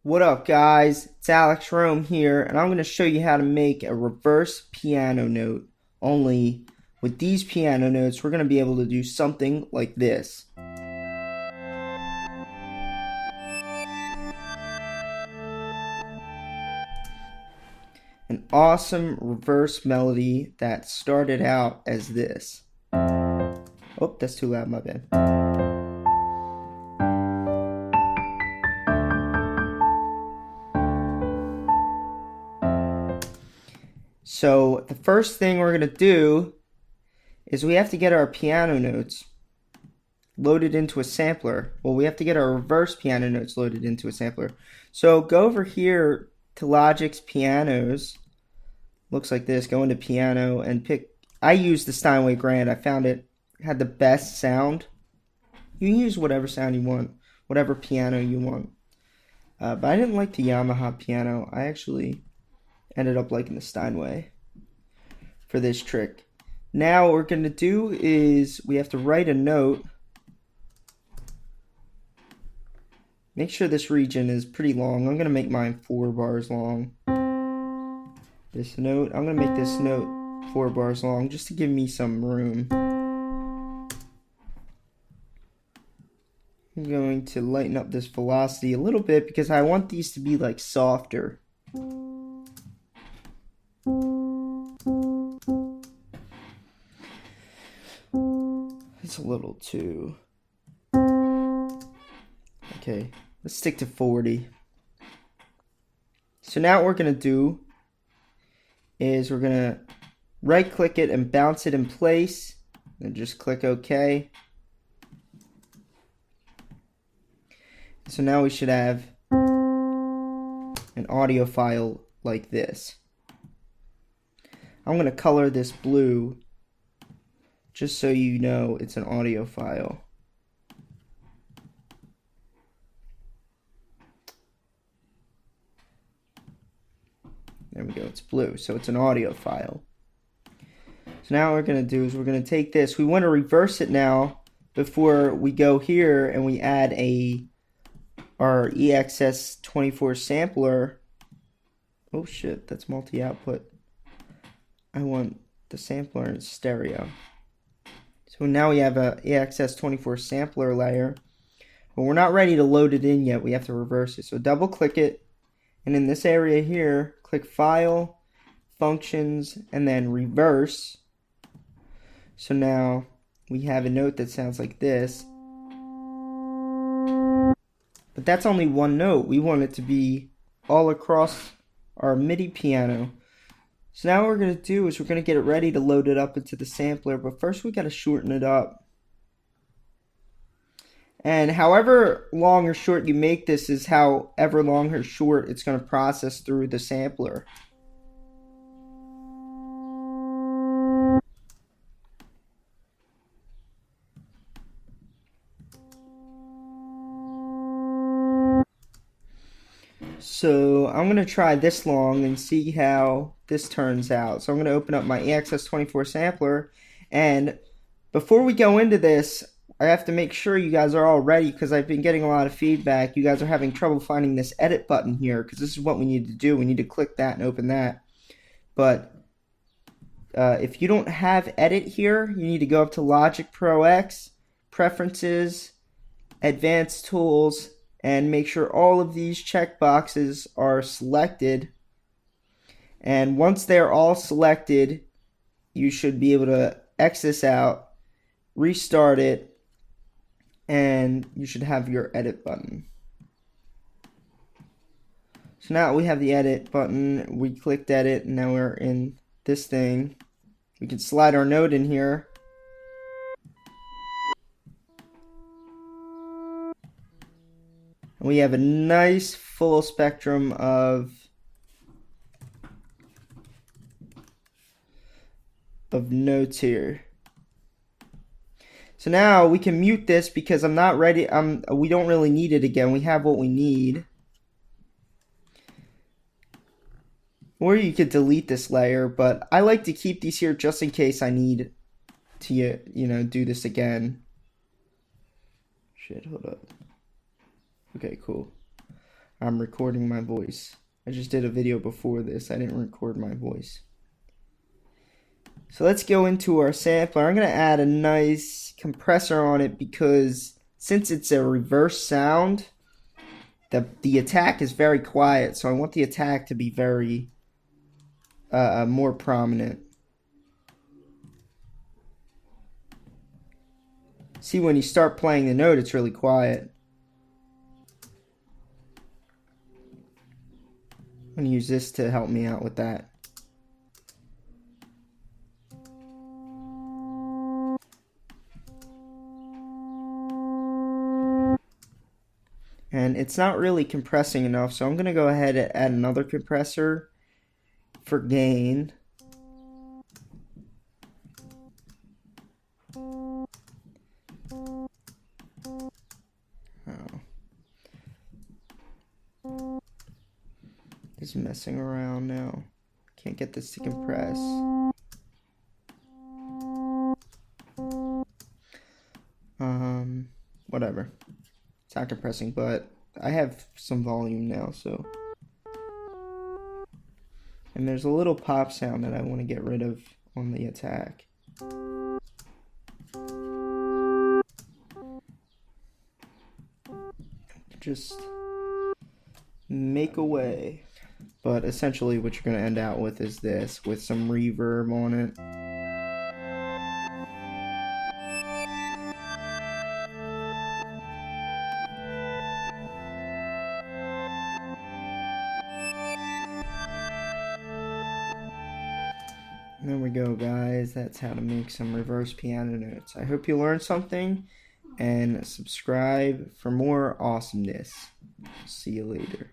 What up, guys? It's Alex Rome here, and I'm going to show you how to make a reverse piano note. Only with these piano notes, we're going to be able to do something like this. An awesome reverse melody that started out as this. Oh, that's too loud, my bad. So the first thing we're going to do is we have to get our piano notes loaded into a sampler. Well, we have to get our reverse piano notes loaded into a sampler. So go over here to Logic's pianos. Looks like this. Go into piano and pick. I used the Steinway Grand. I found it had the best sound. You can use whatever sound you want, whatever piano you want. But I didn't like the Yamaha piano. I actually ended up liking the Steinway for this trick. Now what we're going to do is we have to write a note. Make sure this region is pretty long. I'm going to make mine 4 bars long. This note, I'm going to make this note 4 bars long just to give me some room. I'm going to lighten up this velocity a little bit because I want these to be like softer. It's a little too. Okay, let's stick to 40. So now what we're going to do is we're going to right click it and bounce it in place and just click OK. So now we should have an audio file like this. I'm going to color this blue just so you know it's an audio file. There we go, it's blue, so it's an audio file. So now what we're going to do is we're going to take this. We want to reverse it now before we go here and we add our EXS24 sampler. Oh shit, that's multi-output. I want the sampler in stereo. So now we have a EXS24 sampler layer, but we're not ready to load it in yet. We have to reverse it. So double click it, and in this area here, click File, Functions, and then Reverse. So now we have a note that sounds like this. But that's only one note. We want it to be all across our MIDI piano. So now what we're going to do is we're going to get it ready to load it up into the sampler, but first we got to shorten it up. And however long or short you make this is however long or short it's going to process through the sampler. So I'm going to try this long and see how this turns out. So I'm going to open up my EXS24 sampler, and before we go into this, I have to make sure you guys are all ready because I've been getting a lot of feedback. You guys are having trouble finding this edit button here because this is what we need to do. We need to click that and open that. But if you don't have edit here, you need to go up to Logic Pro X, Preferences, Advanced Tools, and make sure all of these checkboxes are selected. And once they're all selected, you should be able to X this out, restart it, and you should have your edit button. So now we have the edit button. We clicked edit, and now we're in this thing. We can slide our note in here. And we have a nice full spectrum of notes here. So now we can mute this because I'm not ready. We don't really need it again. We have what we need. Or you could delete this layer, but I like to keep these here just in case I need to, do this again. Shit, hold up. Okay, cool. I'm recording my voice. I just did a video before this. I didn't record my voice. So let's go into our sampler. I'm going to add a nice compressor on it because since it's a reverse sound, the attack is very quiet. So I want the attack to be very more prominent. See, when you start playing the note, it's really quiet. I'm going to use this to help me out with that. And it's not really compressing enough, so I'm going to go ahead and add another compressor for gain. Just messing around now. Can't get this to compress. Whatever. It's not compressing, but I have some volume now, so. And there's a little pop sound that I want to get rid of on the attack. Just make a way. But essentially what you're going to end out with is this, with some reverb on it. There we go, guys. That's how to make some reverse piano notes. I hope you learned something, and subscribe for more awesomeness. See you later.